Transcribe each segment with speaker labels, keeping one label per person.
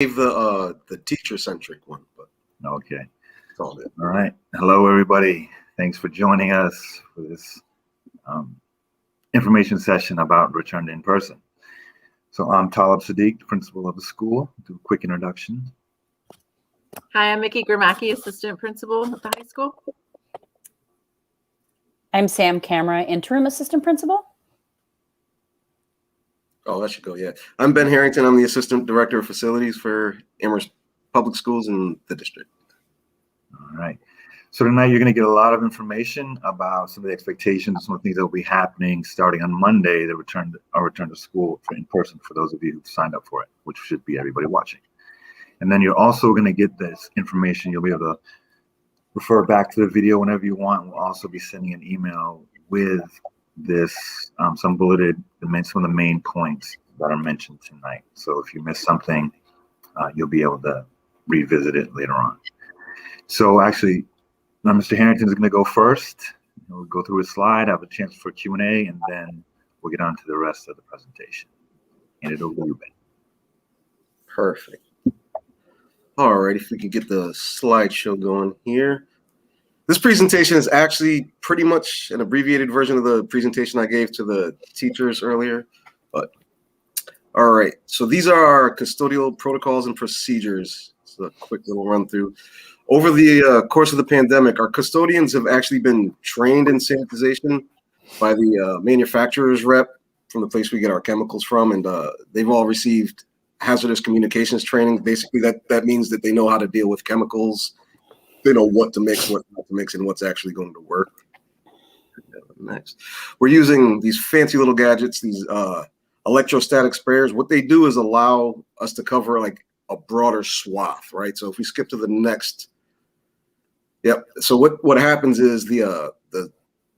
Speaker 1: gave the teacher-centric one, but
Speaker 2: okay.
Speaker 1: it's all good.
Speaker 2: All right. Hello, everybody. Thanks for joining us for this information session about return to in-person. So I'm Talib Sadiq, the principal of the school. Do a quick introduction.
Speaker 3: Hi, I'm Mickey Grimacki, assistant principal at the high school.
Speaker 4: I'm Sam Camera, interim assistant principal.
Speaker 1: Oh, that should go, yeah. I'm Ben Harrington. I'm the assistant director of facilities for Amherst Public Schools in the district.
Speaker 2: All right. So tonight you're going to get a lot of information about some of the expectations, some of the things that will be happening starting on Monday, the return to school in person for those of you who've signed up for it, which should be everybody watching. And then you're also going to get this information. You'll be able to refer back to the video whenever you want. We'll also be sending an email with this, some bulleted, some of the main points that are mentioned tonight. So if you miss something, you'll be able to revisit it later on. So actually, Mr. Harrington is going to go first. We'll go through his slide, have a chance for Q&A, and then we'll get on to the rest of the presentation. Hand it over to you, Ben.
Speaker 1: Perfect. All right, if we could get the slideshow going here. This presentation is actually pretty much an abbreviated version of the presentation I gave to the teachers earlier. But all right, so these are our custodial protocols and procedures. It's a quick little run through. Over the course of the pandemic, our custodians have actually been trained in sanitization by the manufacturer's rep from the place we get our chemicals from, and they've all received hazardous communications training. Basically, that means that they know how to deal with chemicals. They know what to mix, what not to mix, and what's actually going to work. Next, we're using these fancy little gadgets, these electrostatic sprayers. What they do is allow us to cover like a broader swath, right? So if we skip to the next, yep. So what happens is the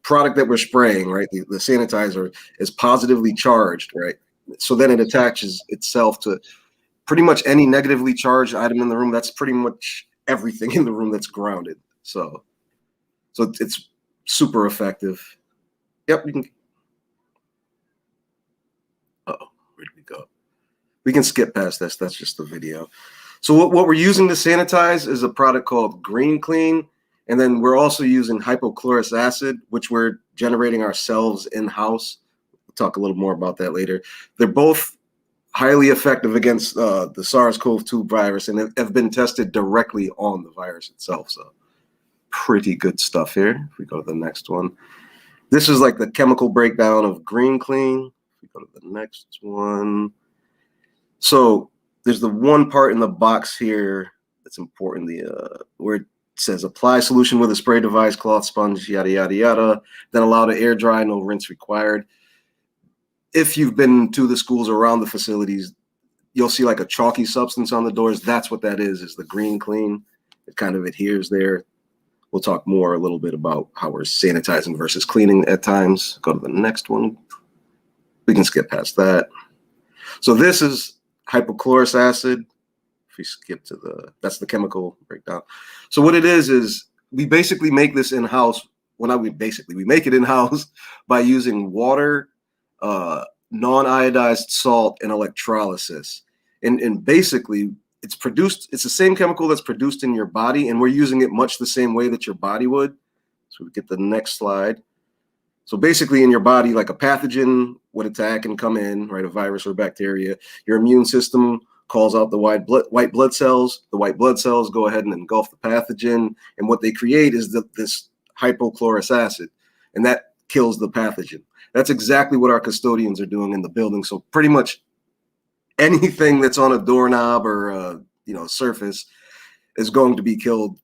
Speaker 1: product that we're spraying, right, the sanitizer is positively charged, right? So then it attaches itself to pretty much any negatively charged item in the room. That's pretty much everything in the room that's grounded. So it's super effective. Yep, we can. Uh-oh, where did we go? We can skip past this. That's just the video. So what we're using to sanitize is a product called Green Clean. And then we're also using hypochlorous acid, which we're generating ourselves in-house. We'll talk a little more about that later. They're both highly effective against the SARS-CoV-2 virus and have been tested directly on the virus itself. So pretty good stuff here. If we go to the next one. This is like the chemical breakdown of Green Clean. If we go to the next one. So there's the one part in the box here that's important, where it says apply solution with a spray device, cloth, sponge, yada, yada, yada. Then allow to air dry, no rinse required. If you've been to the schools around the facilities, you'll see like a chalky substance on the doors. That's what that is the Green Clean. It kind of adheres there. We'll talk more a little bit about how we're sanitizing versus cleaning at times. Go to the next one. We can skip past that. So this is hypochlorous acid. If we skip to that's the chemical breakdown. So what it is we basically make this in-house. Well, not we make it in-house by using water, non-iodized salt, and electrolysis. And basically it's the same chemical that's produced in your body, and we're using it much the same way that your body would. So we get the next slide. So basically in your body, like a pathogen would attack and come in, right? A virus or bacteria. Your immune system calls out the white blood cells. The white blood cells go ahead and engulf the pathogen. And what they create is this hypochlorous acid, and that kills the pathogen. That's exactly what our custodians are doing in the building. So pretty much anything that's on a doorknob or surface is going to be killed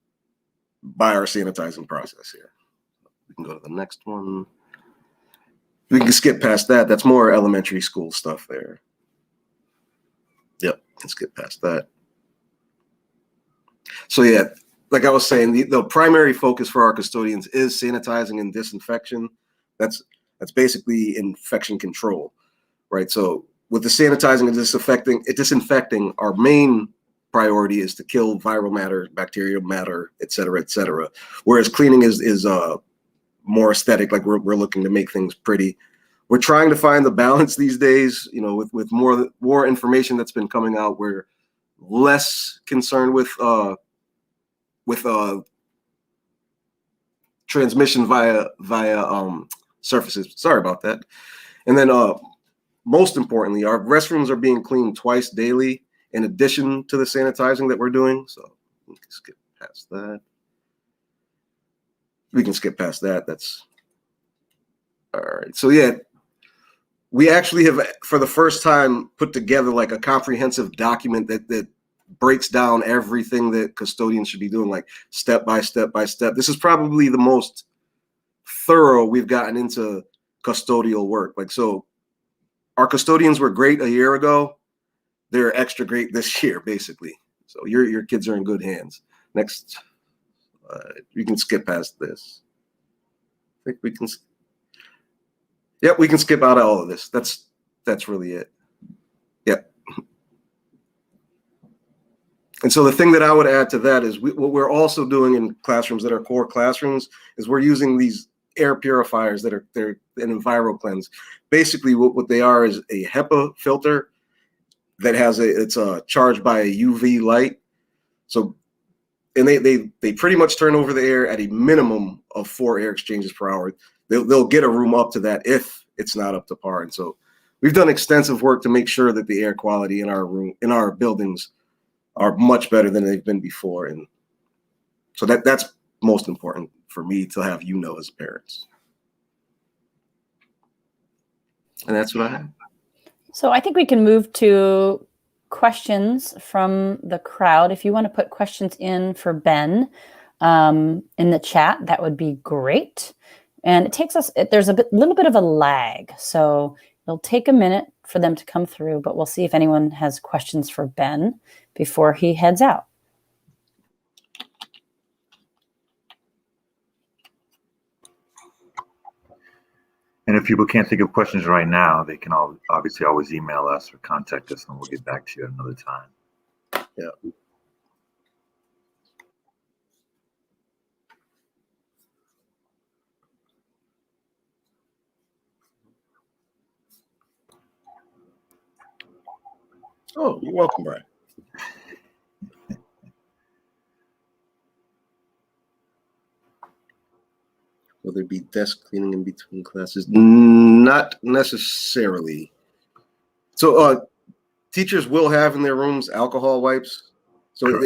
Speaker 1: by our sanitizing process here. We can go to the next one. We can skip past that. That's more elementary school stuff there. Yep, let's get past that. So yeah, like I was saying, the primary focus for our custodians is sanitizing and disinfection. That's basically infection control, right? So with the sanitizing and disinfecting, our main priority is to kill viral matter, bacterial matter, et cetera, et cetera. Whereas cleaning is more aesthetic, like we're looking to make things pretty. We're trying to find the balance these days, with more information that's been coming out where less concerned with transmission via surfaces. Sorry about that. And then most importantly, our restrooms are being cleaned twice daily in addition to the sanitizing that we're doing. So we can skip past that. That's all right. So yeah, we actually have, for the first time, put together like a comprehensive document that breaks down everything that custodians should be doing, like step by step by step. This is probably the most thorough we've gotten into custodial work. Like, so our custodians were great a year ago. They're extra great this year, basically. So your kids are in good hands. Next, you can skip past this. I think we can. Yep, we can skip out all of this. That's really it. Yep. And so the thing that I would add to that is what we're also doing in classrooms that are core classrooms is we're using these air purifiers they're an EnviroCleanse. Basically, what they are is a HEPA filter that has it's charged by a UV light. So, and they pretty much turn over the air at a minimum of 4 air exchanges per hour. They'll get a room up to that if it's not up to par. And so we've done extensive work to make sure that the air quality in our buildings are much better than they've been before. And so that's most important for me to have, as parents. And that's what I have.
Speaker 4: So I think we can move to questions from the crowd. If you want to put questions in for Ben in the chat, that would be great. And it takes us, there's little bit of a lag. So it'll take a minute for them to come through, but we'll see if anyone has questions for Ben before he heads out.
Speaker 2: And if people can't think of questions right now, they can obviously always email us or contact us, and we'll get back to you at another time.
Speaker 1: Yeah. Oh, you're welcome, Brian. Will there be desk cleaning in between classes? Not necessarily. So teachers will have in their rooms alcohol wipes. So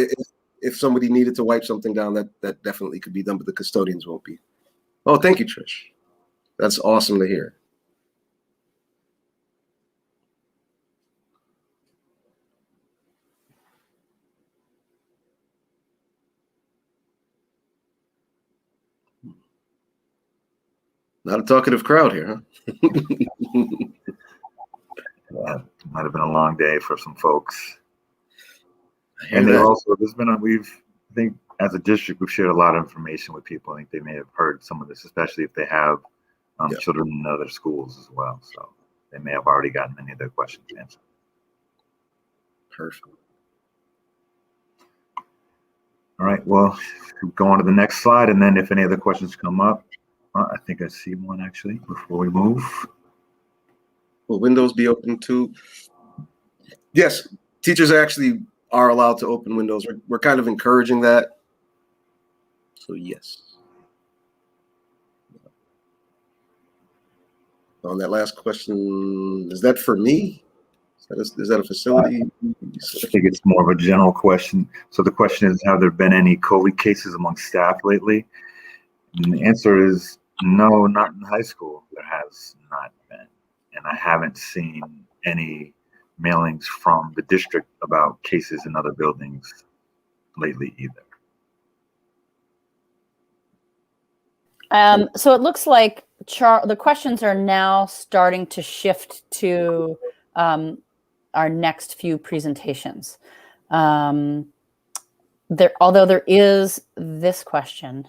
Speaker 1: if somebody needed to wipe something down, that definitely could be done, but the custodians won't be. Oh, thank you, Trish. That's awesome to hear. Not a talkative crowd here, huh?
Speaker 2: Yeah, might have been a long day for some folks. And they also, I think as a district, we've shared a lot of information with people. I think they may have heard some of this, especially if they have children in other schools as well. So they may have already gotten many of their questions answered.
Speaker 1: Perfect.
Speaker 2: All right, well, go on to the next slide. And then if any other questions come up, I think I see one actually before we move.
Speaker 1: Will windows be open too? Yes, teachers actually are allowed to open windows. We're kind of encouraging that. So yes. On that last question, is that for me? Is that a facility?
Speaker 2: I think it's more of a general question. So the question is, have there been any COVID cases among staff lately? And the answer is no, not in high school. There has not been. And I haven't seen any mailings from the district about cases in other buildings lately either.
Speaker 4: So it looks like the questions are now starting to shift to our next few presentations. Although there is this question,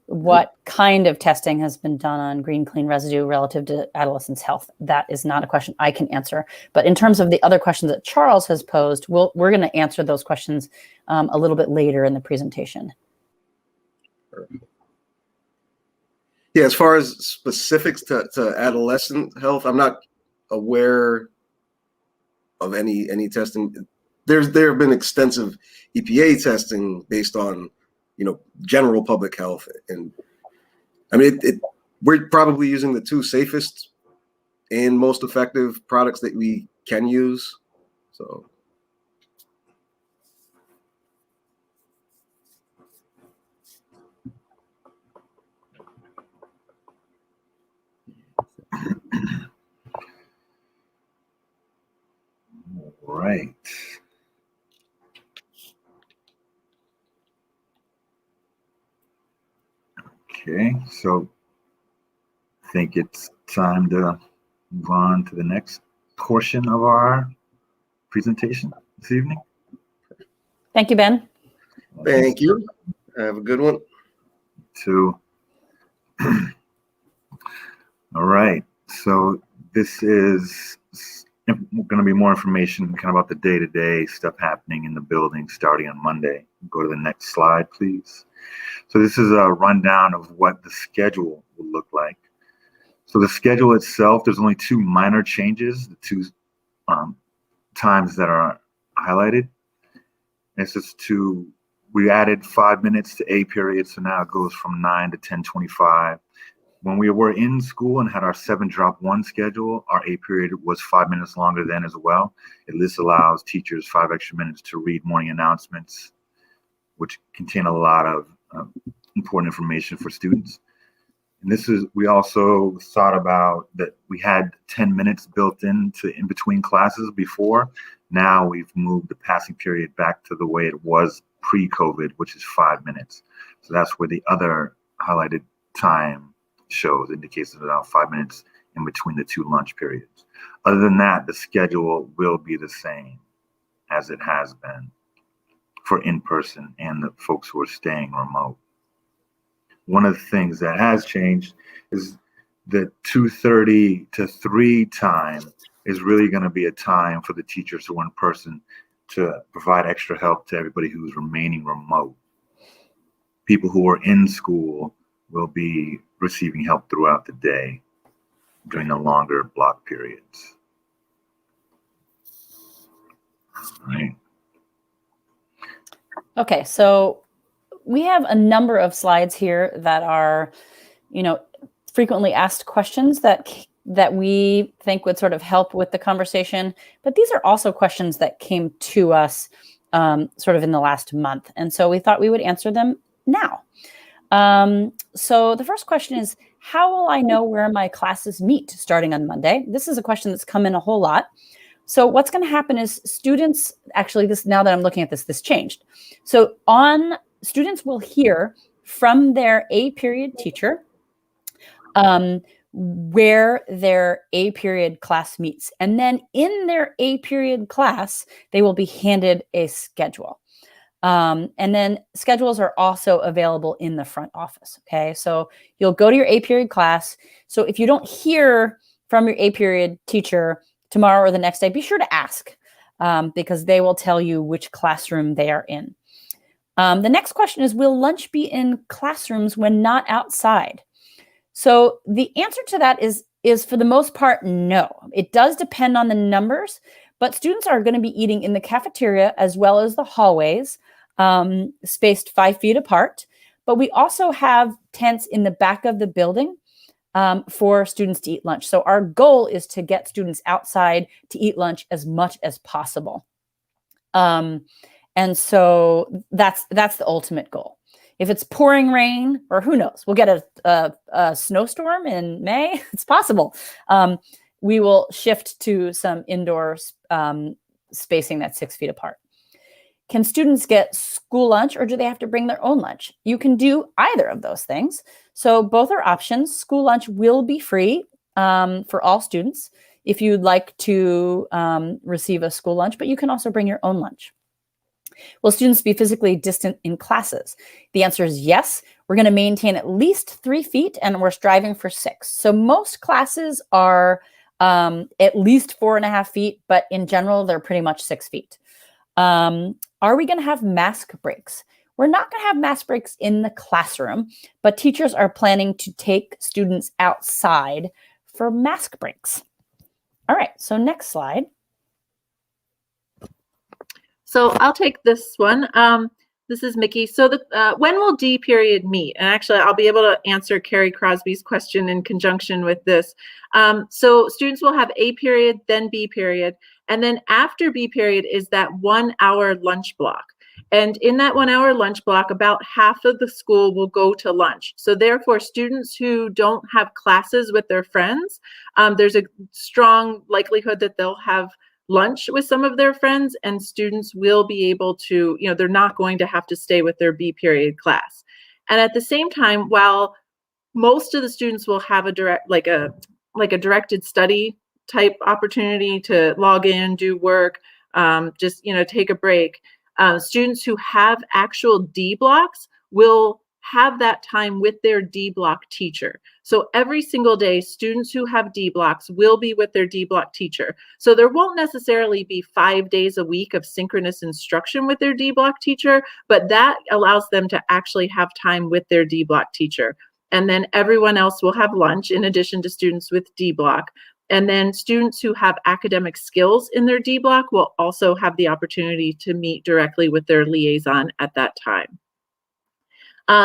Speaker 4: what kind of testing has been done on green clean residue relative to adolescents' health? That is not a question I can answer. But in terms of the other questions that Charles has posed, we're going to answer those questions a little bit later in the presentation.
Speaker 1: Yeah, as far as specifics to adolescent health, I'm not aware of any testing. there have been extensive EPA testing based on, general public health. And I mean, we're probably using the two safest and most effective products that we can use. So.
Speaker 2: Right. Okay, so I think it's time to move on to the next portion of our presentation this evening.
Speaker 4: Thank you, Ben.
Speaker 1: Thank you. Have a good one.
Speaker 2: All right, so this is going to be more information kind of about the day-to-day stuff happening in the building starting on Monday. Go to the next slide, please. So this is a rundown of what the schedule will look like. So the schedule itself, there's only two minor changes, the two times that are highlighted. It's just we added 5 minutes to A period, so now it goes from 9 to 10:25. When we were in school and had our 7-drop-1 schedule, our A period was 5 minutes longer then as well. This allows teachers 5 extra minutes to read morning announcements, which contain a lot of important information for students. And we also thought about that we had 10 minutes built into in between classes before. Now we've moved the passing period back to the way it was pre-COVID, which is 5 minutes. So that's where the other highlighted time indicates about 5 minutes in between the two lunch periods. Other than that, the schedule will be the same as it has been for in-person and the folks who are staying remote. One of the things that has changed is the 2:30 to 3 time is really going to be a time for the teachers who are in person to provide extra help to everybody who's remaining remote. People who are in school will be receiving help throughout the day during the longer block periods. All right.
Speaker 4: Okay, so we have a number of slides here that are, frequently asked questions that we think would sort of help with the conversation. But these are also questions that came to us sort of in the last month. And so we thought we would answer them now. So the first question is, how will I know where my classes meet starting on Monday? This is a question that's come in a whole lot. So what's going to happen is students, actually now that I'm looking at this changed. So students will hear from their A period teacher where their A period class meets. And then in their A period class, they will be handed a schedule. And then schedules are also available in the front office. Okay, so you'll go to your A period class. So if you don't hear from your A period teacher tomorrow or the next day, be sure to ask because they will tell you which classroom they are in. The next question is, will lunch be in classrooms when not outside? So the answer to that is for the most part, no. It does depend on the numbers, but students are going to be eating in the cafeteria as well as the hallways, spaced 5 feet apart. But we also have tents in the back of the building for students to eat lunch. So our goal is to get students outside to eat lunch as much as possible. And so that's the ultimate goal. If it's pouring rain, or who knows, we'll get a snowstorm in May. It's possible. We will shift to some indoor spacing that's 6 feet apart. Can students get school lunch, or do they have to bring their own lunch? You can do either of those things. So both are options. School lunch will be free for all students if you'd like to receive a school lunch, but you can also bring your own lunch. Will students be physically distant in classes? The answer is yes. We're going to maintain at least 3 feet, and we're striving for 6. So most classes are at least 4.5 feet, but in general, they're pretty much 6 feet. Are we going to have mask breaks? We're not going to have mask breaks in the classroom, but teachers are planning to take students outside for mask breaks. All right, so next slide.
Speaker 3: So I'll take this one. This is Mickey. So when will D period meet? And actually, I'll be able to answer Carrie Crosby's question in conjunction with this. So students will have A period, then B period. And then after B period is that 1 hour lunch block. And in that 1 hour lunch block, about half of the school will go to lunch. So therefore, students who don't have classes with their friends, there's a strong likelihood that they'll have lunch with some of their friends, and students will be able to, they're not going to have to stay with their B period class. And at the same time, while most of the students will have a directed study type opportunity to log in, do work, just, take a break, students who have actual D blocks will have that time with their D block teacher. So every single day, students who have D blocks will be with their D block teacher. So there won't necessarily be 5 days a week of synchronous instruction with their D block teacher, but that allows them to actually have time with their D block teacher. And then everyone else will have lunch in addition to students with D block. And then students who have academic skills in their D block will also have the opportunity to meet directly with their liaison at that time.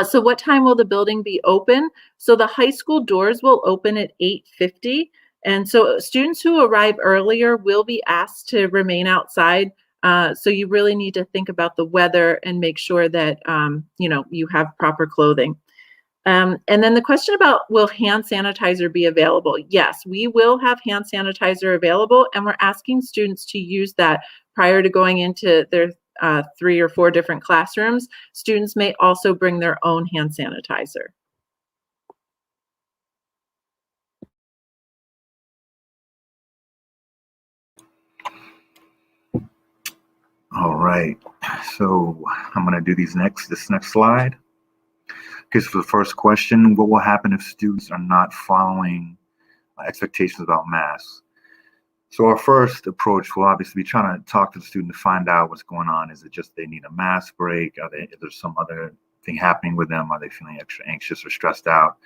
Speaker 3: So what time will the building be open? So the high school doors will open at 8:50. And so students who arrive earlier will be asked to remain outside. So you really need to think about the weather and make sure that, you have proper clothing. And then the question about, will hand sanitizer be available? Yes, we will have hand sanitizer available, and we're asking students to use that prior to going into their 3 or 4 different classrooms. Students may also bring their own hand sanitizer.
Speaker 2: All right, so I'm going to do this next slide. Okay, so for the first question, what will happen if students are not following expectations about masks? So our first approach will obviously be trying to talk to the student to find out what's going on. Is it just they need a mask break? Is there some other thing happening with them? Are they feeling extra anxious or stressed out?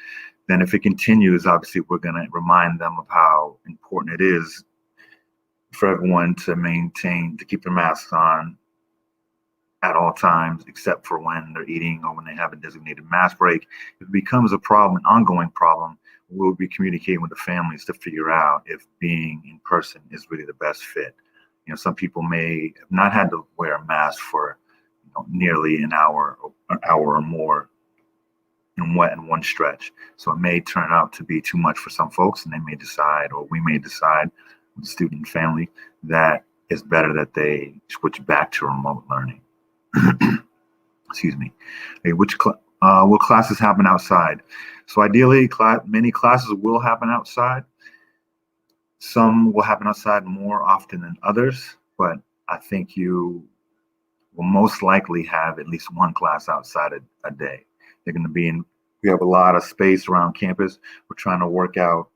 Speaker 2: Then if it continues, obviously we're going to remind them of how important it is for everyone to keep their masks on at all times, except for when they're eating or when they have a designated mask break. If it becomes a problem, an ongoing problem, we'll be communicating with the families to figure out if being in person is really the best fit. Some people may have not had to wear a mask for nearly an hour or more in one stretch. So it may turn out to be too much for some folks, and they may decide, or we may decide, with the student and family, that it's better that they switch back to remote learning. Excuse me. Okay, will classes happen outside? So ideally, many classes will happen outside. Some will happen outside more often than others, but I think you will most likely have at least one class outside a day. They're going to be we have a lot of space around campus. We're trying to work out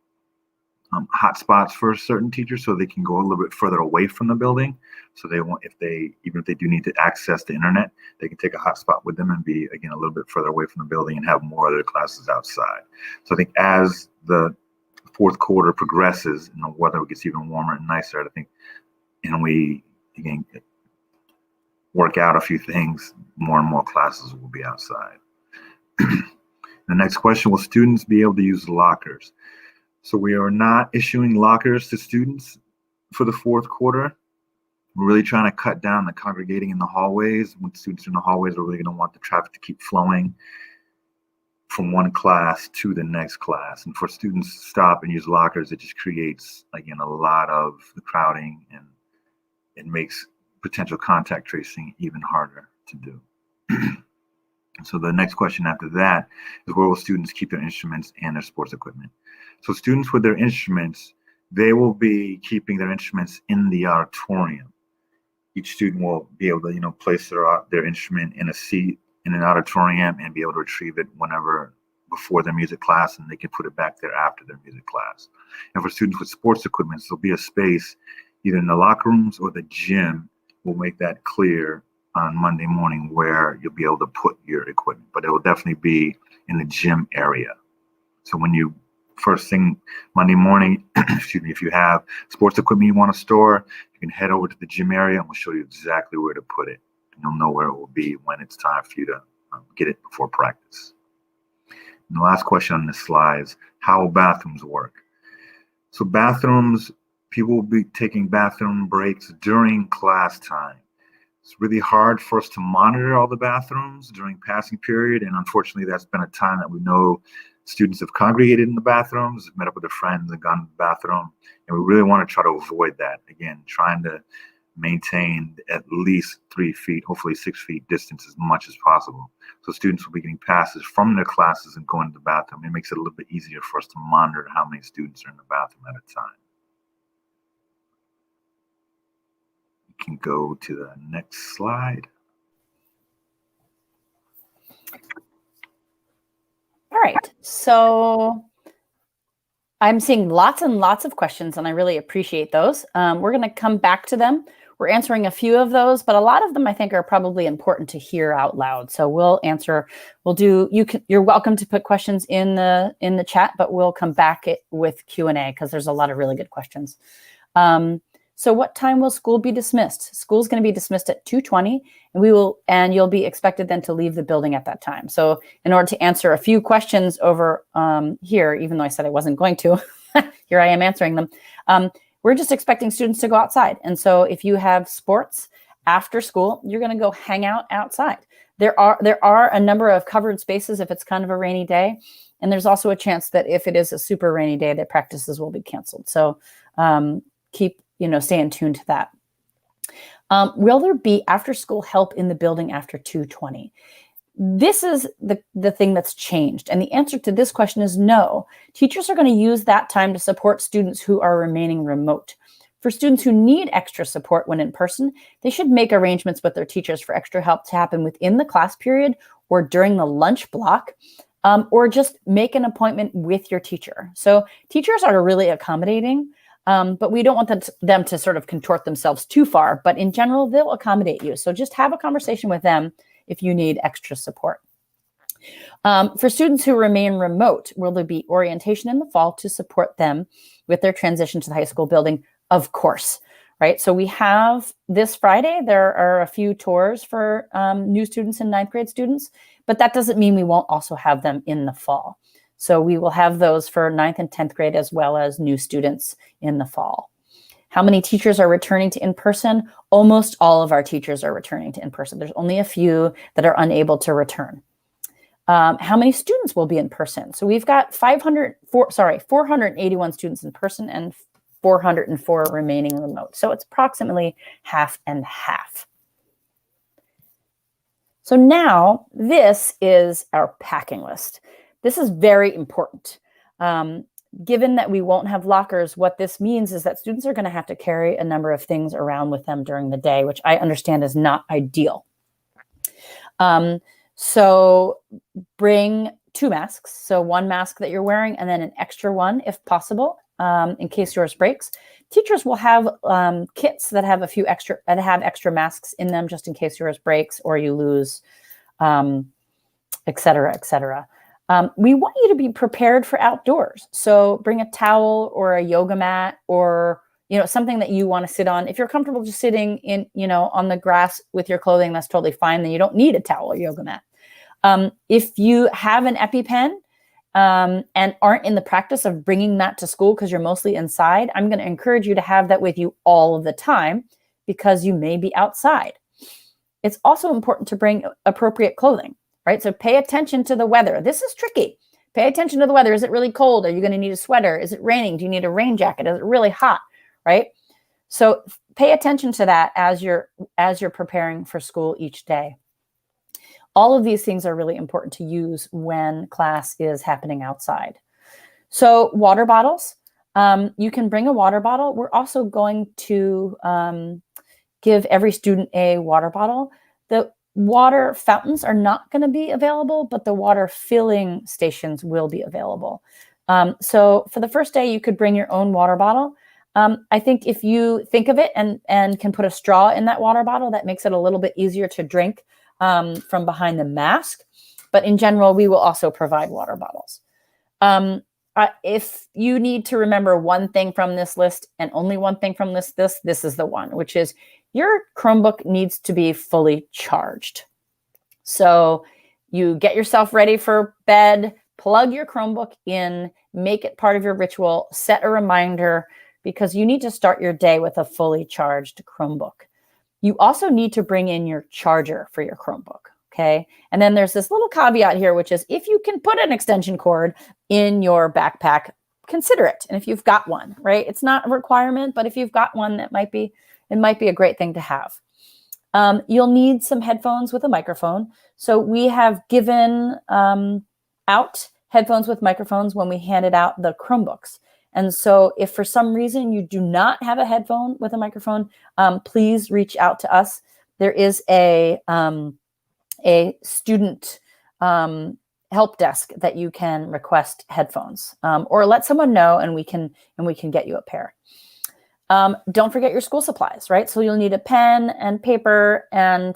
Speaker 2: hot spots for certain teachers so they can go a little bit further away from the building. So even if they do need to access the internet, they can take a hotspot with them and be, again, a little bit further away from the building and have more of their classes outside. So I think as the fourth quarter progresses and the weather gets even warmer and nicer, I think, and we, again, work out a few things, more and more classes will be outside. The next question, will students be able to use lockers? So we are not issuing lockers to students for the fourth quarter. We're really trying to cut down the congregating in the hallways. When students are in the hallways, we're really going to want the traffic to keep flowing from one class to the next class. And for students to stop and use lockers, it just creates, again, a lot of the crowding, and it makes potential contact tracing even harder to do. So the next question after that is, where will students keep their instruments and their sports equipment? So students with their instruments, they will be keeping their instruments in the auditorium. Each student will be able to, place their instrument in a seat in an auditorium and be able to retrieve it whenever before their music class, and they can put it back there after their music class. And for students with sports equipment, there'll be a space either in the locker rooms or the gym. We'll make that clear on Monday morning where you'll be able to put your equipment, but it will definitely be in the gym area. So when you first thing Monday morning, excuse me, if you have sports equipment you want to store, you can head over to the gym area and we'll show you exactly where to put it. And you'll know where it will be when it's time for you to get it before practice. And the last question on this slide is, how will bathrooms work? So bathrooms, people will be taking bathroom breaks during class time. It's really hard for us to monitor all the bathrooms during passing period, and unfortunately that's been a time that we know students have congregated in the bathrooms, met up with their friends and gone to the bathroom, and we really want to try to avoid that. Again, trying to maintain at least 3 feet, hopefully 6 feet distance as much as possible. So students will be getting passes from their classes and going to the bathroom. It makes it a little bit easier for us to monitor how many students are in the bathroom at a time. You can go to the next slide.
Speaker 4: All right, so I'm seeing lots and lots of questions, and I really appreciate those. We're going to come back to them. We're answering a few of those, but a lot of them I think are probably important to hear out loud. So we'll answer. You're welcome to put questions in the chat, but we'll come back with Q&A because there's a lot of really good questions. So what time will school be dismissed? School's going to be dismissed at 2:20, and you'll be expected then to leave the building at that time. So in order to answer a few questions over here, even though I said I wasn't going to, here I am answering them. We're just expecting students to go outside. And so if you have sports after school, you're going to go hang out outside. There are a number of covered spaces if it's kind of a rainy day. And there's also a chance that if it is a super rainy day, that practices will be canceled. So stay in tune to that. Will there be after school help in the building after 2:20? This is the thing that's changed. And the answer to this question is no. Teachers are going to use that time to support students who are remaining remote. For students who need extra support when in person, they should make arrangements with their teachers for extra help to happen within the class period or during the lunch block, or just make an appointment with your teacher. So teachers are really accommodating, but we don't want them to sort of contort themselves too far. But in general, they'll accommodate you. So just have a conversation with them if you need extra support. For students who remain remote, will there be orientation in the fall to support them with their transition to the high school building? Of course, right? So we have this Friday, there are a few tours for new students and 9th grade students, but that doesn't mean we won't also have them in the fall. So we will have those for 9th and 10th grade as well as new students in the fall. How many teachers are returning to in-person? Almost all of our teachers are returning to in-person. There's only a few that are unable to return. How many students will be in person? So we've got 481 students in person and 404 remaining remote. So it's approximately half and half. So now this is our packing list. This is very important. Given that we won't have lockers, what this means is that students are going to have to carry a number of things around with them during the day, which I understand is not ideal. So bring 2 masks. So 1 mask that you're wearing and then an extra one if possible, in case yours breaks. Teachers will have kits that have extra masks in them just in case yours breaks or you lose, et cetera, et cetera. We want you to be prepared for outdoors. So bring a towel or a yoga mat or, something that you want to sit on. If you're comfortable just sitting in, on the grass with your clothing, that's totally fine. Then you don't need a towel or yoga mat. If you have an EpiPen and aren't in the practice of bringing that to school because you're mostly inside, I'm going to encourage you to have that with you all of the time because you may be outside. It's also important to bring appropriate clothing. Right? So pay attention to the weather. This is tricky. Pay attention to the weather. Is it really cold? Are you going to need a sweater? Is it raining? Do you need a rain jacket? Is it really hot? Right? So pay attention to that as you're preparing for school each day. All of these things are really important to use when class is happening outside. So water bottles. You can bring a water bottle. We're also going to give every student a water bottle. The water fountains are not going to be available, but the water filling stations will be available. So for the first day, you could bring your own water bottle. I think if you think of it and can put a straw in that water bottle, that makes it a little bit easier to drink from behind the mask. But in general, we will also provide water bottles. if you need to remember one thing from this list and only one thing from this is the one, which is your Chromebook needs to be fully charged. So you get yourself ready for bed, plug your Chromebook in, make it part of your ritual, set a reminder, because you need to start your day with a fully charged Chromebook. You also need to bring in your charger for your Chromebook. Okay. And then there's this little caveat here, which is if you can put an extension cord in your backpack, consider it. And if you've got one, right, it's not a requirement, but if you've got one, it might be a great thing to have. You'll need some headphones with a microphone. So we have given out headphones with microphones when we handed out the Chromebooks. And so if for some reason you do not have a headphone with a microphone, please reach out to us. There is a student help desk that you can request headphones, or let someone know, and we can get you a pair. Don't forget your school supplies, right? So you'll need a pen and paper and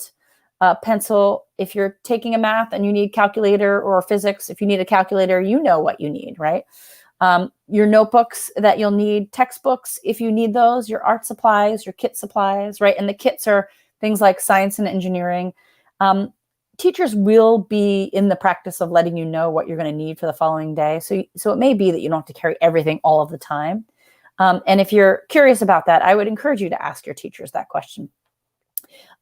Speaker 4: a pencil. If you're taking a math and you need calculator, or physics, if you need a calculator, you know what you need, right? Your notebooks that you'll need, textbooks if you need those, your art supplies, your kit supplies, right? And the kits are things like science and engineering. Teachers will be in the practice of letting you know what you're going to need for the following day. So it may be that you don't have to carry everything all of the time. And if you're curious about that, I would encourage you to ask your teachers that question.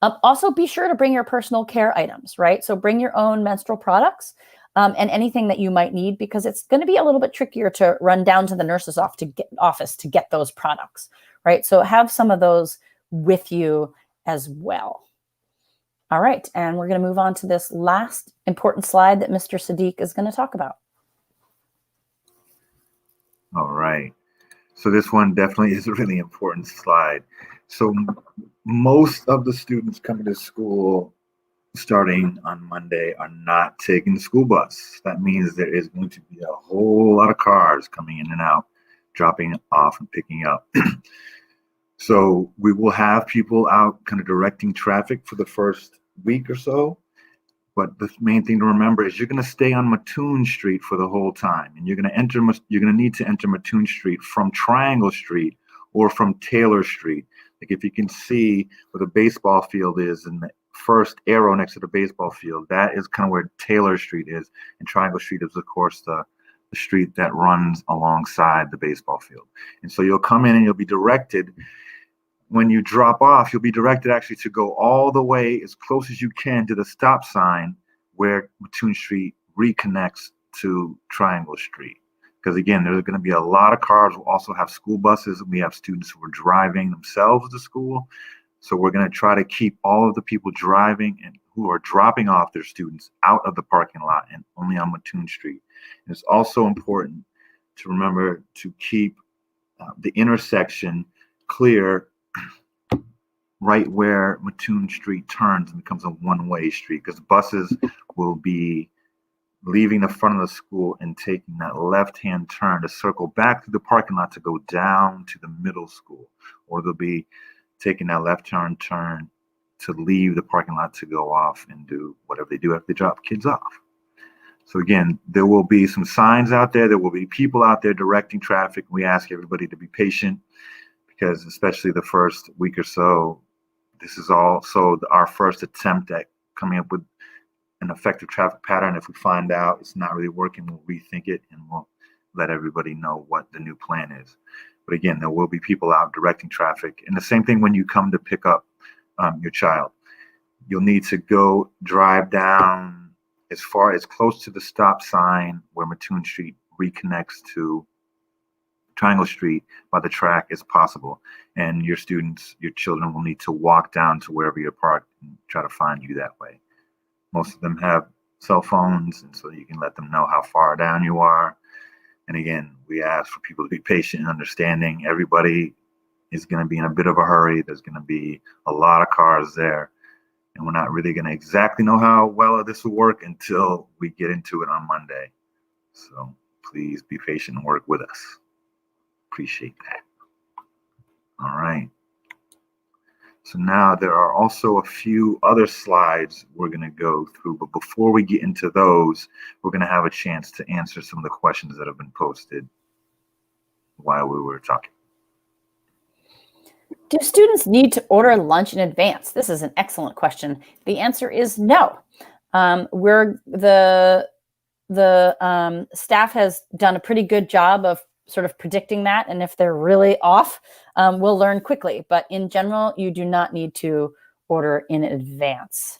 Speaker 4: Also, be sure to bring your personal care items, right? So bring your own menstrual products and anything that you might need, because it's going to be a little bit trickier to run down to the nurse's office to get those products, right? So have some of those with you as well. All right, and we're going to move on to this last important slide that Mr. Sadiq is going to talk about.
Speaker 2: All right. So this one definitely is a really important slide. So most of the students coming to school starting on Monday are not taking the school bus. That means there is going to be a whole lot of cars coming in and out, dropping off and picking up. So we will have people out kind of directing traffic for the first week or so. But the main thing to remember is you're going to stay on Mattoon Street for the whole time, and you're going to need to enter Mattoon Street from Triangle Street or from Taylor Street. Like if you can see where the baseball field is, and the first arrow next to the baseball field, that is kind of where Taylor Street is, and Triangle Street is, of course, the street that runs alongside the baseball field. And so you'll come in and you'll be directed. When you drop off, you'll be directed actually to go all the way as close as you can to the stop sign where Mattoon Street reconnects to Triangle Street. Because again, there's going to be a lot of cars. We'll also have school buses. We have students who are driving themselves to school. So we're going to try to keep all of the people driving and who are dropping off their students out of the parking lot and only on Mattoon Street. And it's also important to remember to keep the intersection clear right where Mattoon Street turns and becomes a one-way street, because buses will be leaving the front of the school and taking that left-hand turn to circle back through the parking lot to go down to the middle school, or they'll be taking that left-hand turn to leave the parking lot to go off and do whatever they do after they drop kids off. So again, there will be some signs out there. There will be people out there directing traffic. We ask everybody to be patient, because especially the first week or so, this is also our first attempt at coming up with an effective traffic pattern. If we find out it's not really working, we'll rethink it and we'll let everybody know what the new plan is. But again, there will be people out directing traffic. And the same thing when you come to pick up your child. You'll need to go drive down as close to the stop sign where Mattoon Street reconnects to Triangle Street by the track as possible. And your children will need to walk down to wherever you're parked and try to find you that way. Most of them have cell phones, and so you can let them know how far down you are. And again, we ask for people to be patient and understanding. Everybody is going to be in a bit of a hurry. There's going to be a lot of cars there, and we're not really going to exactly know how well this will work until we get into it on Monday. So please be patient and work with us. Appreciate that. All right. So now there are also a few other slides we're going to go through, but before we get into those, we're going to have a chance to answer some of the questions that have been posted while we were talking.
Speaker 4: Do students need to order lunch in advance? This is an excellent question. The answer is no. The staff has done a pretty good job of sort of predicting that, and if they're really off, we'll learn quickly. But in general, you do not need to order in advance.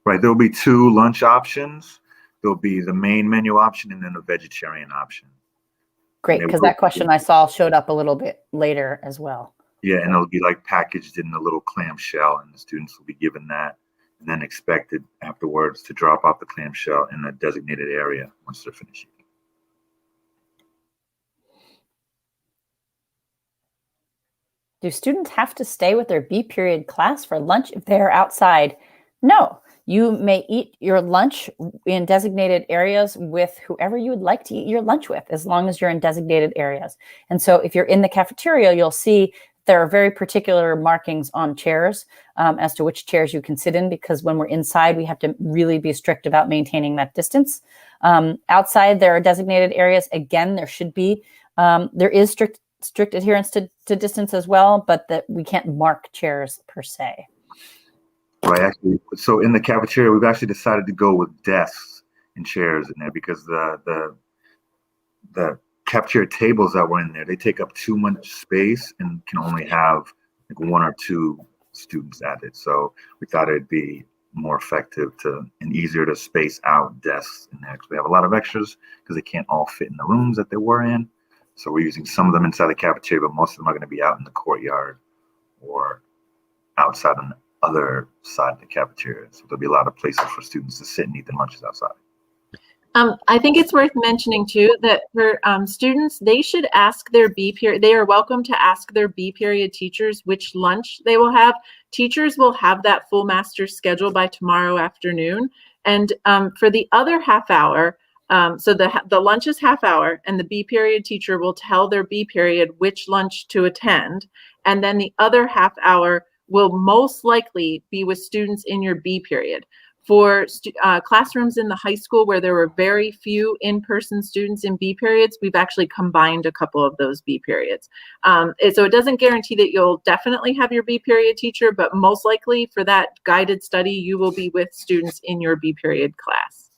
Speaker 2: Right, there'll be 2 lunch options. There'll be the main menu option and then a vegetarian option.
Speaker 4: Great, because that question I saw showed up a little bit later as well.
Speaker 2: Yeah, and it'll be like packaged in a little clamshell, and the students will be given that, and then expected afterwards to drop off the clamshell in a designated area once they're finished eating.
Speaker 4: Do students have to stay with their B period class for lunch if they're outside? No, you may eat your lunch in designated areas with whoever you would like to eat your lunch with, as long as you're in designated areas. And so if you're in the cafeteria, you'll see there are very particular markings on chairs as to which chairs you can sit in, because when we're inside, we have to really be strict about maintaining that distance. Outside, there are designated areas. Again, there should be, there is strict adherence to distance as well, but that we can't mark chairs per se.
Speaker 2: Right, actually, so in the cafeteria, we've actually decided to go with desks and chairs in there because the cafeteria tables that were in there, they take up too much space and can only have like 1 or 2 students at it. So we thought it'd be more effective and easier to space out desks in there, because we have a lot of extras because they can't all fit in the rooms that they were in. So we're using some of them inside the cafeteria, but most of them are going to be out in the courtyard or outside on the other side of the cafeteria. So there'll be a lot of places for students to sit and eat their lunches outside.
Speaker 3: I think it's worth mentioning too that for students, they should ask their B period. They are welcome to ask their B period teachers which lunch they will have. Teachers will have that full master schedule by tomorrow afternoon. And for the other half hour, so the lunch is half hour, and the B period teacher will tell their B period which lunch to attend. And then the other half hour will most likely be with students in your B period. For classrooms in the high school where there were very few in-person students in B periods, we've actually combined a couple of those B periods. So it doesn't guarantee that you'll definitely have your B period teacher, but most likely for that guided study, you will be with students in your B period class.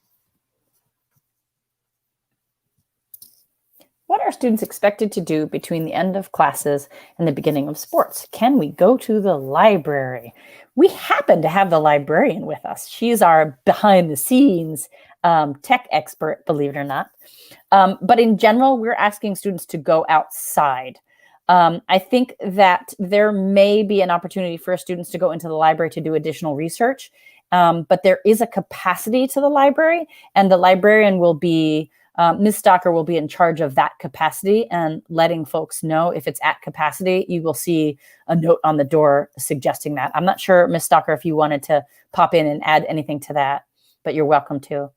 Speaker 4: What are students expected to do between the end of classes and the beginning of sports? Can we go to the library? We happen to have the librarian with us. She's our behind the scenes tech expert, believe it or not. But in general, we're asking students to go outside. I think that there may be an opportunity for students to go into the library to do additional research, but there is a capacity to the library, and the librarian will be Ms. Stalker will be in charge of that capacity and letting folks know if it's at capacity. You will see a note on the door suggesting that. I'm not sure, Ms. Stalker, if you wanted to pop in and add anything to that, but you're welcome to.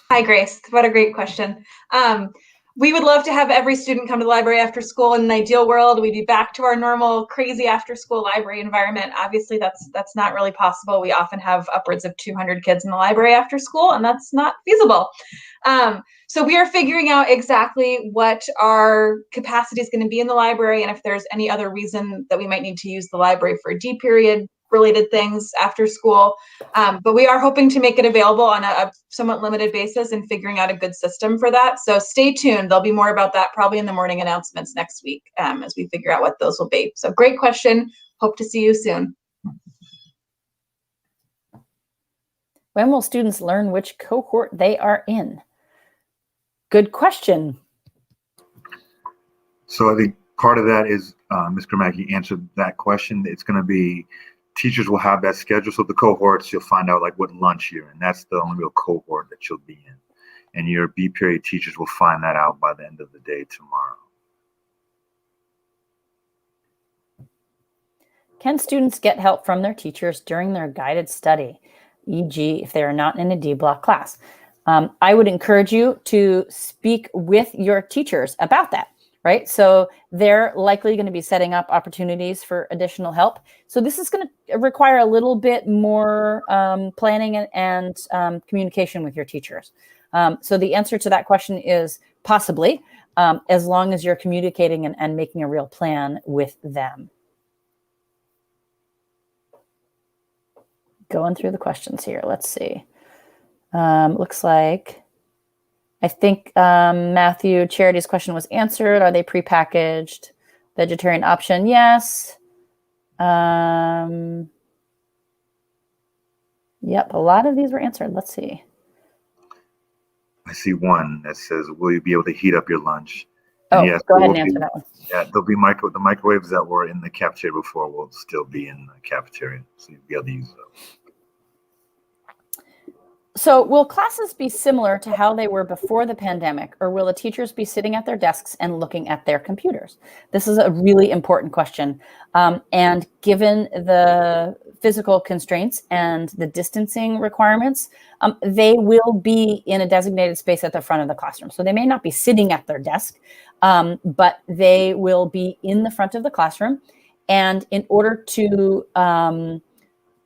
Speaker 5: Hi, Grace. What a great question. We would love to have every student come to the library after school. In an ideal world, we'd be back to our normal crazy after school library environment. Obviously, that's not really possible. We often have upwards of 200 kids in the library after school, and that's not feasible. So we are figuring out exactly what our capacity is going to be in the library, and if there's any other reason that we might need to use the library for D period related things after school. But we are hoping to make it available on a somewhat limited basis and figuring out a good system for that. So stay tuned. There'll be more about that probably in the morning announcements next week as we figure out what those will be. So great question. Hope to see you soon.
Speaker 4: When will students learn which cohort they are in? Good question.
Speaker 2: So I think part of that is Ms. Gramacki answered that question. It's going to be teachers will have that schedule. So the cohorts, you'll find out like what lunch you're in. That's the only real cohort that you'll be in. And your B period teachers will find that out by the end of the day tomorrow.
Speaker 4: Can students get help from their teachers during their guided study, e.g. if they are not in a D block class? I would encourage you to speak with your teachers about that. right? So they're likely going to be setting up opportunities for additional help. So this is going to require a little bit more planning and communication with your teachers. So the answer to that question is possibly, as long as you're communicating and making a real plan with them. Going through the questions here, let's see. Looks like, I think Matthew Charity's question was answered. Are they prepackaged? Vegetarian option, yes. Yep, a lot of these were answered. Let's see.
Speaker 2: I see one that says, will you be able to heat up your lunch?
Speaker 4: Oh,
Speaker 2: yes,
Speaker 4: go ahead and answer that one.
Speaker 2: Yeah, there'll be the microwaves that were in the cafeteria before will still be in the cafeteria, so you'll be able to use those.
Speaker 4: So will classes be similar to how they were before the pandemic, or will the teachers be sitting at their desks and looking at their computers? This is a really important question. And given the physical constraints and the distancing requirements, they will be in a designated space at the front of the classroom. So they may not be sitting at their desk, but they will be in the front of the classroom. And in order to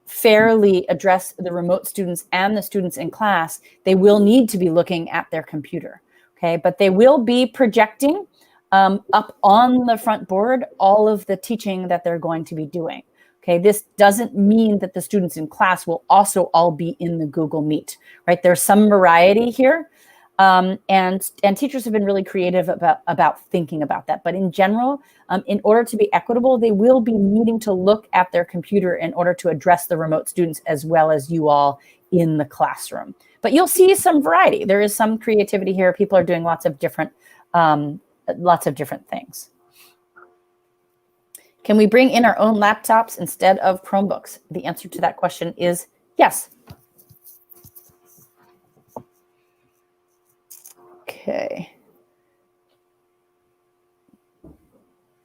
Speaker 4: fairly address the remote students and the students in class, they will need to be looking at their computer, okay? But they will be projecting up on the front board all of the teaching that they're going to be doing, okay? This doesn't mean that the students in class will also all be in the Google Meet, right? There's some variety here, and teachers have been really creative about thinking about that. But in general, in order to be equitable, they will be needing to look at their computer in order to address the remote students as well as you all in the classroom. But you'll see some variety. There is some creativity here. People are doing lots of different things. Can we bring in our own laptops instead of Chromebooks? The answer to that question is yes. Okay.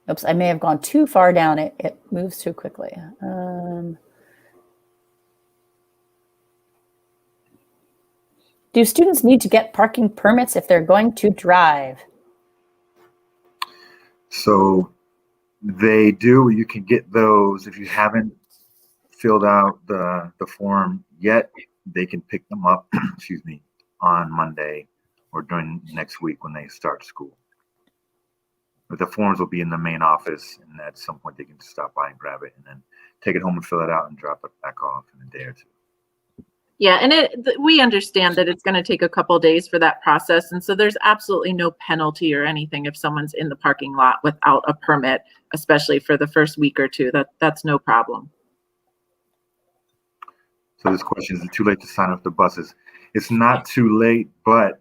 Speaker 4: Oops, I may have gone too far down. It moves too quickly. Do students need to get parking permits if they're going to drive?
Speaker 2: So they do. You can get those if you haven't filled out the form yet. They can pick them up, excuse me, on Monday or during next week when they start school. But the forms will be in the main office, and at some point they can stop by and grab it and then take it home and fill it out and drop it back off in a day or two.
Speaker 3: Yeah, and we understand that it's going to take a couple days for that process, and so there's absolutely no penalty or anything if someone's in the parking lot without a permit, especially for the first week or two. That's no problem.
Speaker 2: So this question, is it too late to sign up the buses? It's not too late, but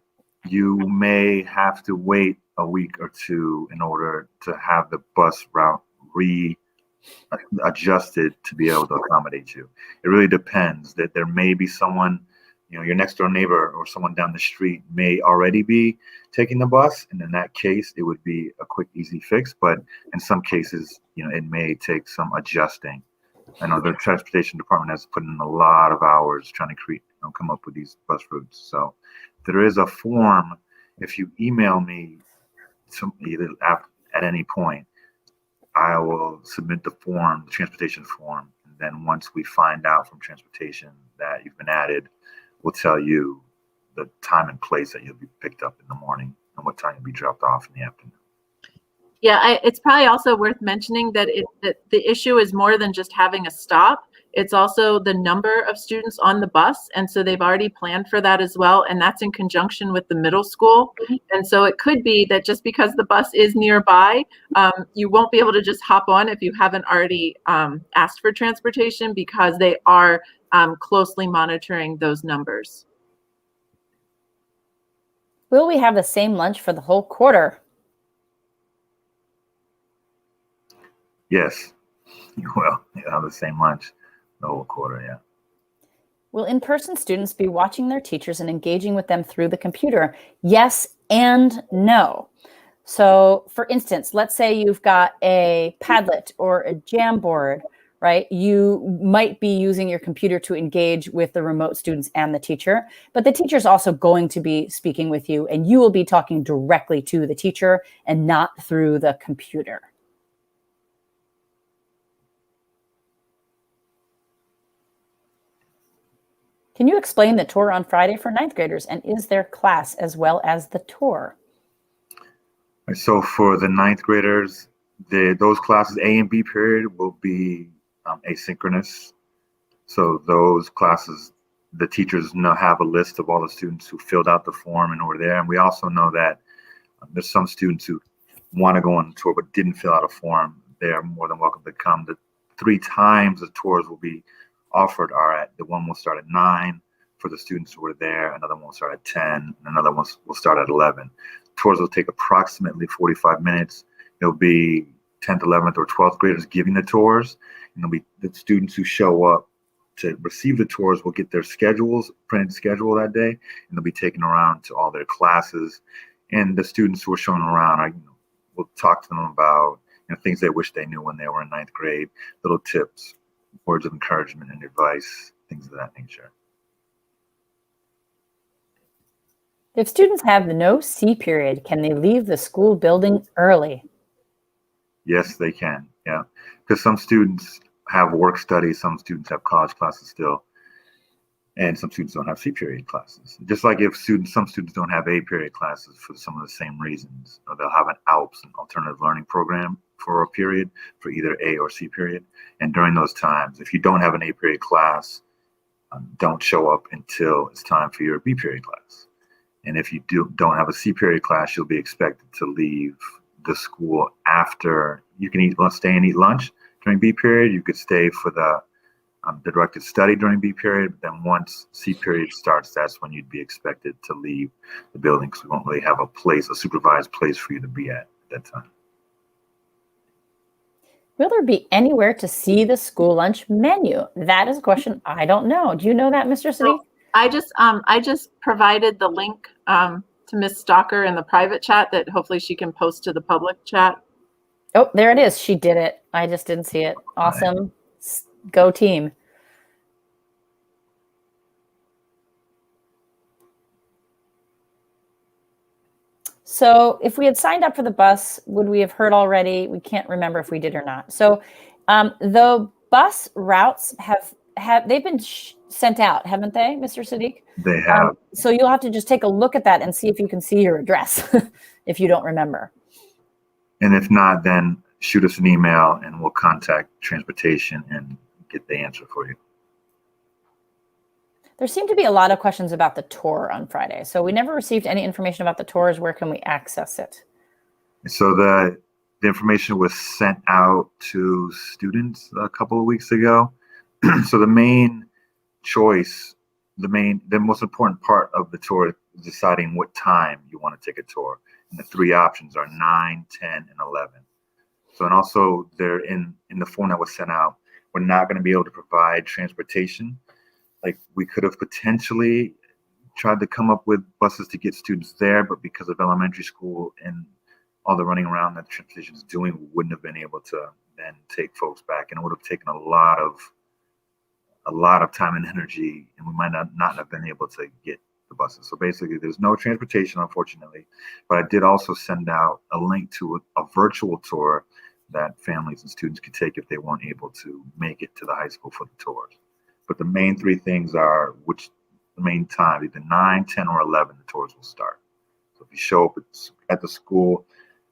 Speaker 2: you may have to wait a week or two in order to have the bus route adjusted to be able to accommodate you. It really depends. That there may be someone, your next door neighbor or someone down the street may already be taking the bus, and in that case it would be a quick, easy fix. But in some cases, it may take some adjusting. I know the transportation department has put in a lot of hours trying to come up with these bus routes. So there is a form. If you email me either at any point, I will submit the form, the transportation form. And then once we find out from transportation that you've been added, we'll tell you the time and place that you'll be picked up in the morning and what time you'll be dropped off in the afternoon.
Speaker 3: Yeah, it's probably also worth mentioning that the issue is more than just having a stop. It's also the number of students on the bus. And so they've already planned for that as well. And that's in conjunction with the middle school. And so it could be that just because the bus is nearby, you won't be able to just hop on if you haven't already asked for transportation, because they are closely monitoring those numbers.
Speaker 4: Will we have the same lunch for the whole quarter?
Speaker 2: Yes. Well, you'll have the same lunch the whole quarter, yeah.
Speaker 4: Will in-person students be watching their teachers and engaging with them through the computer? Yes and no. So for instance, let's say you've got a Padlet or a Jamboard, right? You might be using your computer to engage with the remote students and the teacher, but the teacher is also going to be speaking with you, and you will be talking directly to the teacher and not through the computer. Can you explain the tour on Friday for ninth graders, and is there class as well as the tour?
Speaker 2: So for the ninth graders, those classes, A and B period, will be asynchronous. So those classes, the teachers have a list of all the students who filled out the form and were there. And we also know that there's some students who want to go on the tour but didn't fill out a form. They are more than welcome to come. The 3 times the tours will be offered are the one will start at 9 for the students who were there, another one will start at 10, and another one will start at 11. Tours will take approximately 45 minutes. It'll be 10th, 11th, or 12th graders giving the tours, and there'll be the students who show up to receive the tours will get their schedules, printed schedule that day, and they'll be taken around to all their classes. And the students who are shown around, we'll talk to them about things they wish they knew when they were in ninth grade, little tips, words of encouragement and advice, things of that nature.
Speaker 4: If students have no C period, can they leave the school building early?
Speaker 2: Yes, they can. Yeah, because some students have work studies, some students have college classes still, and some students don't have C period classes. Just like if some students don't have A period classes for some of the same reasons, or they'll have an ALPS, an alternative learning program, for a period for either A or C period. And during those times, if you don't have an A period class, don't show up until it's time for your B period class. And if you don't have a C period class, you'll be expected to leave the school after. You can stay and eat lunch during B period. You could stay for the directed study during B period. But then once C period starts, that's when you'd be expected to leave the building, because we won't really have a supervised place for you to be at that time.
Speaker 4: Will there be anywhere to see the school lunch menu? That is a question I don't know. Do you know that, Mr. Siddiq?
Speaker 3: I just provided the link to Miss Stalker in the private chat that hopefully she can post to the public chat.
Speaker 4: Oh, there it is. She did it. I just didn't see it. Awesome. Go team. So if we had signed up for the bus, would we have heard already? We can't remember if we did or not. So the bus routes they've been sent out, haven't they, Mr. Siddiq?
Speaker 2: They have.
Speaker 4: So you'll have to just take a look at that and see if you can see your address if you don't remember.
Speaker 2: And if not, then shoot us an email and we'll contact transportation and get the answer for you.
Speaker 4: There seem to be a lot of questions about the tour on Friday. So we never received any information about the tours. Where can we access it? So
Speaker 2: the information was sent out to students a couple of weeks ago. So the main choice, the most important part of the tour is deciding what time you want to take a tour. And the 3 options are 9, 10, and 11. So, and also they're in the form that was sent out, we're not going to be able to provide transportation. Like, we could have potentially tried to come up with buses to get students there, but because of elementary school and all the running around that the transportation is doing, we wouldn't have been able to then take folks back, and it would have taken a lot of time and energy, and we might not have been able to get the buses. So basically, there's no transportation, unfortunately, but I did also send out a link to a virtual tour that families and students could take if they weren't able to make it to the high school for the tours. But the main 3 things are the main time, either 9, 10, or 11, the tours will start. So if you show up at the school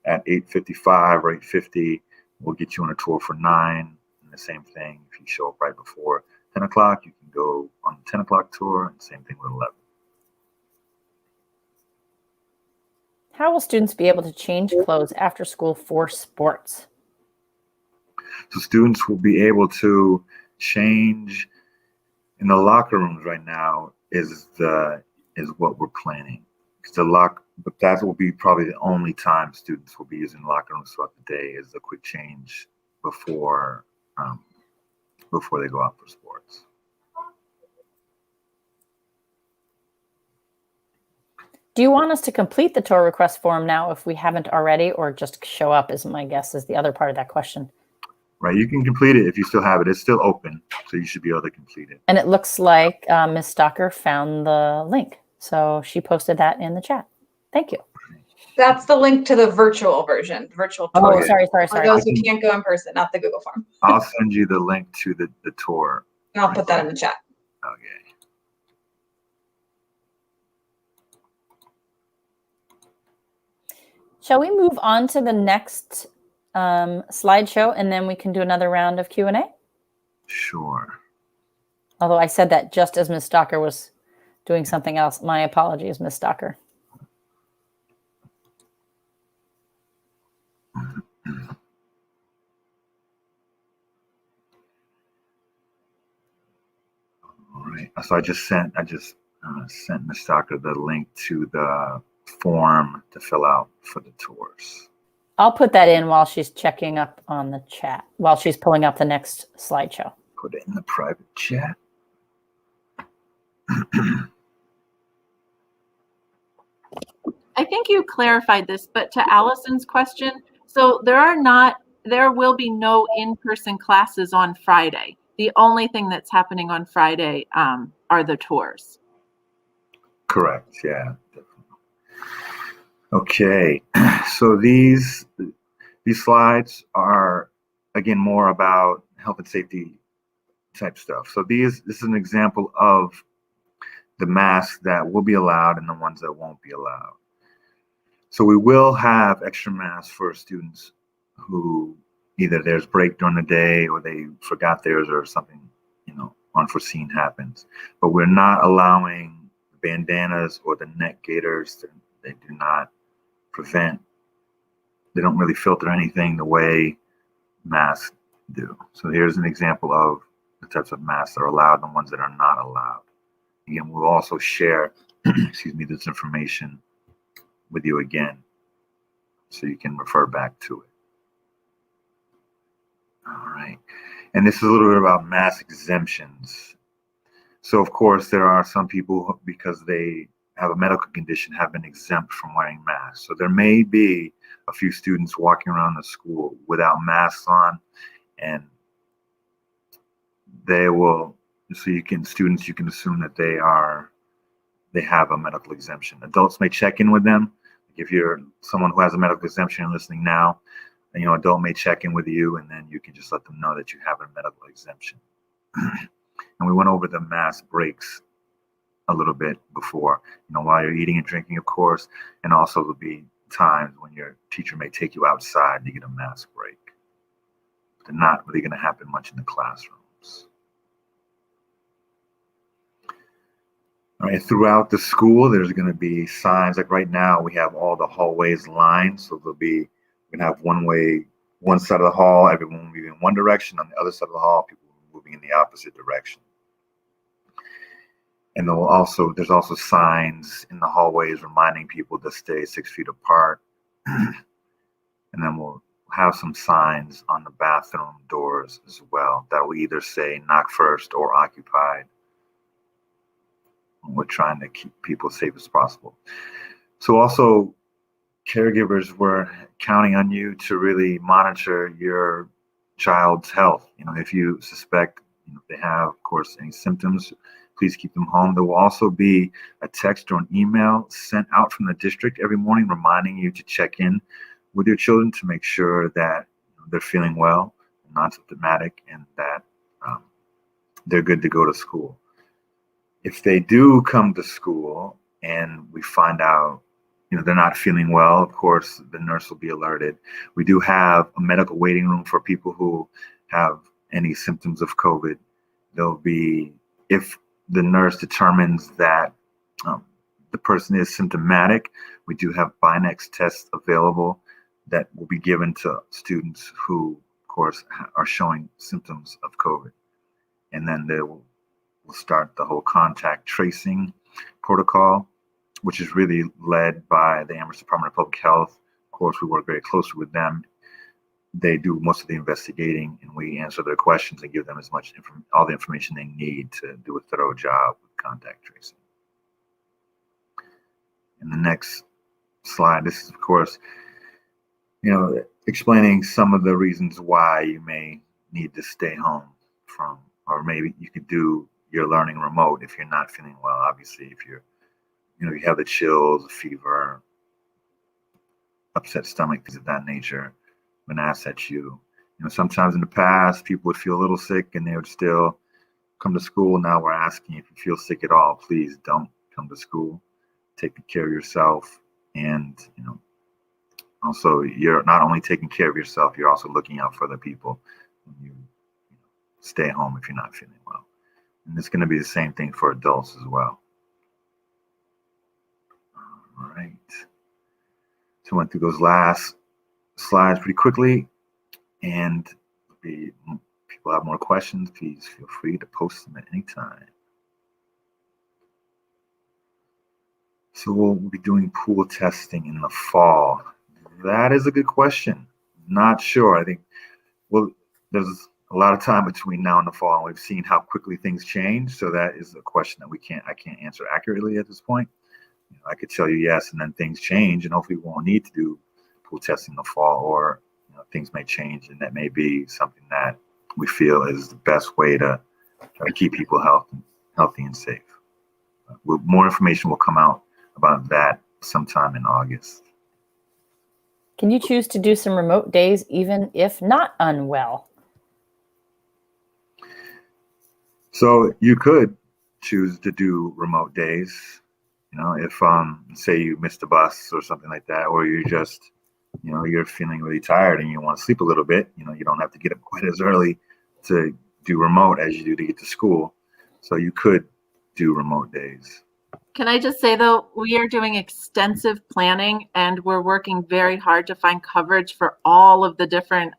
Speaker 2: at 8:55 or 8:50, we'll get you on a tour for 9. And the same thing, if you show up right before 10 o'clock, you can go on the 10 o'clock tour, and same thing with 11.
Speaker 4: How will students be able to change clothes after school for sports?
Speaker 2: So students will be able to change in the locker rooms right now is what we're planning. But that will be probably the only time students will be using locker rooms throughout the day, is a quick change before they go out for sports.
Speaker 4: Do you want us to complete the tour request form now if we haven't already, or just show up, is my guess, is the other part of that question?
Speaker 2: Right, you can complete it if you still have it. It's still open, so you should be able to complete it.
Speaker 4: And it looks like Ms. Stalker found the link. So she posted that in the chat. Thank you.
Speaker 5: That's the link to the virtual version, virtual
Speaker 4: Oh,
Speaker 5: tour.
Speaker 4: sorry.
Speaker 5: For those who can't go in person, not the Google form.
Speaker 2: I'll send you the link to the tour.
Speaker 5: And I'll put that in the chat.
Speaker 2: Okay.
Speaker 4: Shall we move on to the next slideshow, and then we can do another round of Q&A?
Speaker 2: Sure.
Speaker 4: Although I said that just as Ms. Stalker was doing something else. My apologies, Ms. Stalker.
Speaker 2: All right. So I just sent Ms. Stalker the link to the form to fill out for the tours.
Speaker 4: I'll put that in while she's checking up on the chat, while she's pulling up the next slideshow.
Speaker 2: Put it in the private chat.
Speaker 3: I think you clarified this, but to Allison's question, so there will be no in-person classes on Friday. The only thing that's happening on Friday are the tours.
Speaker 2: Correct. Yeah. Okay. So these slides are again more about health and safety type stuff. So this is an example of the masks that will be allowed and the ones that won't be allowed. So we will have extra masks for students who either there's break during the day or they forgot theirs or something, unforeseen happens. But we're not allowing bandanas or the neck gaiters. They do not prevent, they don't really filter anything the way masks do. So here's an example of the types of masks that are allowed and the ones that are not allowed. Again, we'll also share, this information with you again, so you can refer back to it. All right, and this is a little bit about mask exemptions. So of course, there are some people who, because they have a medical condition, have been exempt from wearing masks. So there may be a few students walking around the school without masks on, and they will, so you can assume that they have a medical exemption. Adults may check in with them. If you're someone who has a medical exemption and listening now, adult may check in with you, and then you can just let them know that you have a medical exemption. And we went over the mask breaks a little bit before, while you're eating and drinking, of course, and also there'll be times when your teacher may take you outside to get a mask break. They're not really going to happen much in the classrooms. All right, throughout the school, there's going to be signs. Like right now, we have all the hallways lined, so we're going to have one side of the hall, everyone moving in one direction. On the other side of the hall, people moving in the opposite direction. And there's also signs in the hallways reminding people to stay 6 feet apart. And then we'll have some signs on the bathroom doors as well that will either say knock first or occupied. We're trying to keep people safe as possible. So also, caregivers, we're counting on you to really monitor your child's health. If you suspect if they have, of course, any symptoms, please keep them home. There will also be a text or an email sent out from the district every morning reminding you to check in with your children to make sure that they're feeling well, non-symptomatic, and that they're good to go to school. If they do come to school and we find out, they're not feeling well, of course, the nurse will be alerted. We do have a medical waiting room for people who have any symptoms of COVID. There'll be, if the nurse determines that the person is symptomatic, we do have Binex tests available that will be given to students who, of course, are showing symptoms of COVID. And then we'll start the whole contact tracing protocol, which is really led by the Amherst Department of Public Health. Of course, we work very closely with them. They do most of the investigating, and we answer their questions and give them all the information they need to do a thorough job with contact tracing. In the next slide, this is, of course, explaining some of the reasons why you may need to stay home from, or maybe you could do your learning remote if you're not feeling well. Obviously, if you're, you have the chills, fever, upset stomach, things of that nature, when asked at you. Sometimes in the past, people would feel a little sick and they would still come to school. Now we're asking, if you feel sick at all, please don't come to school. Take care of yourself. And, also you're not only taking care of yourself, you're also looking out for other people when you stay home if you're not feeling well. And it's going to be the same thing for adults as well. All right. So I went through those last slides pretty quickly. And if people have more questions, please feel free to post them at any time. So we'll be doing pool testing in the fall. That is a good question. Not sure. I think, well, there's a lot of time between now and the fall, and we've seen how quickly things change. So that is a question that I can't answer accurately at this point. I could tell you yes, and then things change, and hopefully we won't need to do pool testing in the fall, or things may change, and that may be something that we feel is the best way to try to keep people healthy and safe. More information will come out about that sometime in August.
Speaker 4: Can you choose to do some remote days even if not unwell?
Speaker 2: So you could choose to do remote days. If say you missed a bus or something like that, or you just you're feeling really tired and you want to sleep a little bit, you don't have to get up quite as early to do remote as you do to get to school. So you could do remote days.
Speaker 3: Can I just say, though, we are doing extensive planning and we're working very hard to find coverage for all of the different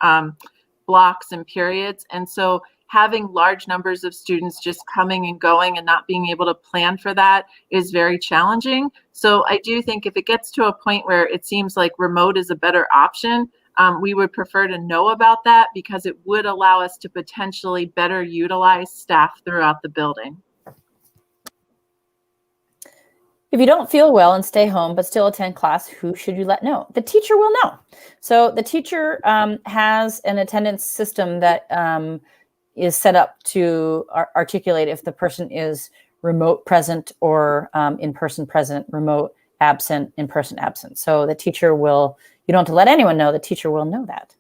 Speaker 3: blocks and periods. And so having large numbers of students just coming and going and not being able to plan for that is very challenging. So I do think if it gets to a point where it seems like remote is a better option, we would prefer to know about that, because it would allow us to potentially better utilize staff throughout the building.
Speaker 4: If you don't feel well and stay home but still attend class, who should you let know? The teacher will know. So the teacher has an attendance system that is set up to articulate if the person is remote present or in-person present, remote absent, in-person absent. So the teacher will, you don't have to let anyone know, the teacher will know that.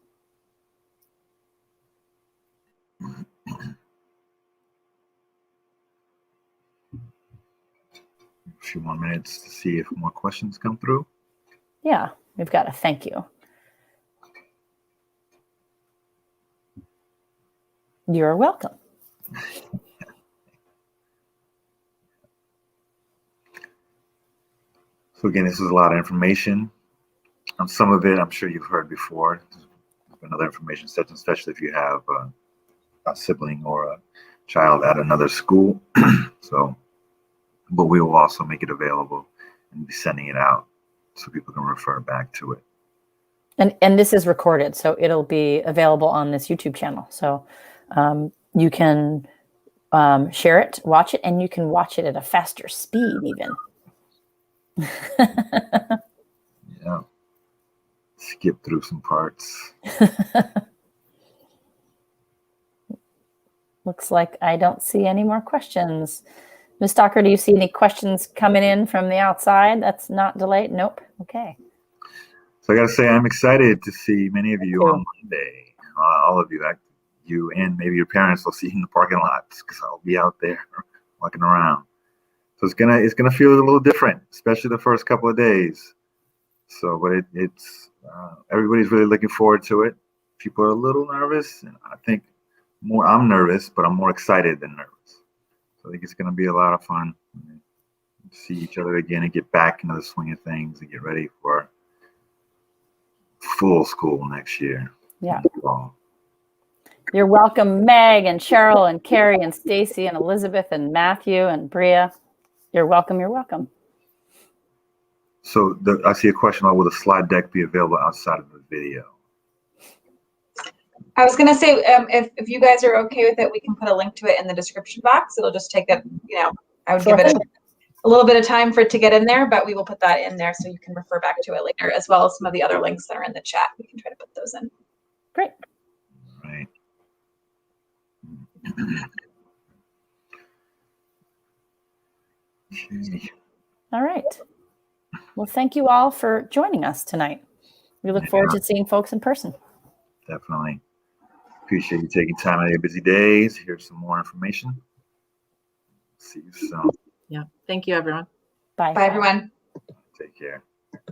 Speaker 2: A few more minutes to see if more questions come through.
Speaker 4: Yeah, we've got a thank you. You're welcome.
Speaker 2: So again, this is a lot of information. Some of it I'm sure you've heard before. There's been other information sessions, especially if you have a sibling or a child at another school. But we will also make it available and be sending it out so people can refer back to it.
Speaker 4: And this is recorded, so it'll be available on this YouTube channel. So you can share it, watch it, and you can watch it at a faster speed even.
Speaker 2: Yeah. Skip through some parts.
Speaker 4: Looks like I don't see any more questions. Ms. Stalker, do you see any questions coming in from the outside? That's not delayed? Nope. Okay.
Speaker 2: So I got to say, I'm excited to see many of you on Monday. All of you, you and maybe your parents will see you in the parking lots, because I'll be out there walking around. So it's gonna feel a little different, especially the first couple of days. So, but it's everybody's really looking forward to it. People are a little nervous, and I think I'm nervous, but I'm more excited than nervous. So I think it's going to be a lot of fun to see each other again and get back into the swing of things and get ready for full school next year.
Speaker 4: Yeah. You're welcome, Meg and Cheryl and Carrie and Stacy and Elizabeth and Matthew and Bria. You're welcome. You're welcome.
Speaker 2: So I see a question about, will the slide deck be available outside of the video?
Speaker 5: I was going to say, if you guys are okay with it, we can put a link to it in the description box. It'll just take I would give it a little bit of time for it to get in there, but we will put that in there so you can refer back to it later, as well as some of the other links that are in the chat. We can try to put those in.
Speaker 4: Great.
Speaker 2: Right. Okay.
Speaker 4: All right. Well, thank you all for joining us tonight. We look forward to seeing folks in person.
Speaker 2: Definitely. Appreciate you taking time out of your busy days. Here's some more information. See you soon.
Speaker 3: Yeah. Thank you, everyone.
Speaker 4: Bye.
Speaker 5: Bye, everyone.
Speaker 2: Take care.